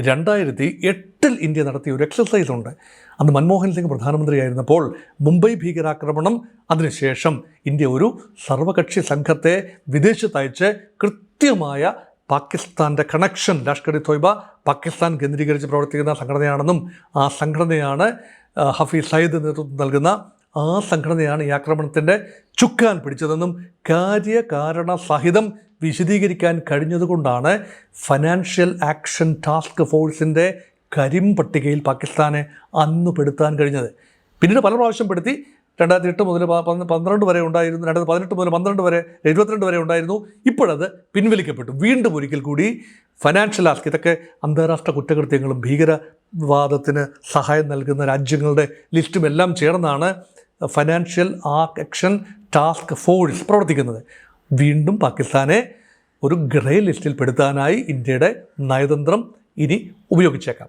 2008 India നടത്തിയ ഒരു exercise ഉണ്ട്. അന്ന് മൻമോഹൻ സിംഗ് പ്രധാനമന്ത്രിയായിരുന്നപ്പോൾ മുംബൈ ഭീകരാക്രമണം, അതിനുശേഷം ഇന്ത്യ ഒരു സർവകക്ഷി സംഘത്തെ വിദേശത്തയച്ച് കൃത്യമായ പാകിസ്ഥാൻ്റെ കണക്ഷൻ, ലഷ്കർ ഇ തോയ്ബ പാകിസ്ഥാൻ കേന്ദ്രീകരിച്ച് പ്രവർത്തിക്കുന്ന സംഘടനയാണെന്നും ആ സംഘടനയാണ് ഹഫീസ് സയ്യിദ് നേതൃത്വം നൽകുന്ന ആ സംഘടനയാണ് ഈ ആക്രമണത്തിൻ്റെ ചുക്കാൻ പിടിച്ചതെന്നും കാര്യകാരണ സഹിതം വിശദീകരിക്കാൻ കഴിഞ്ഞതുകൊണ്ടാണ് ഫിനാൻഷ്യൽ ആക്ഷൻ ടാസ്ക് ഫോഴ്സിൻ്റെ കരിമ്പട്ടികയിൽ പാകിസ്ഥാനെ അന്ന് പെടുത്താൻ കഴിഞ്ഞത്. പിന്നീട് പല പ്രാവശ്യം പെടുത്തി. 2008 മുതൽ 12 വരെ ഉണ്ടായിരുന്നു, 2018 മുതൽ 12 വരെ 72 വരെ ഉണ്ടായിരുന്നു. ഇപ്പോഴത് പിൻവലിക്കപ്പെട്ടു. വീണ്ടും ഒരിക്കൽ കൂടി ഫിനാൻഷ്യൽ ആസ്ക്, ഇതൊക്കെ അന്താരാഷ്ട്ര കുറ്റകൃത്യങ്ങളും ഭീകരവാദത്തിന് സഹായം നൽകുന്ന രാജ്യങ്ങളുടെ ലിസ്റ്റും എല്ലാം ചേർന്നാണ് ഫിനാൻഷ്യൽ ആക്ഷൻ ടാസ്ക് ഫോഴ്സ് പ്രവർത്തിക്കുന്നത്. വീണ്ടും പാകിസ്ഥാനെ ഒരു ഗ്രേ ലിസ്റ്റിൽ പെടുത്താനായി ഇന്ത്യയുടെ നയതന്ത്രം ഇനി ഉപയോഗിച്ചേക്കാം.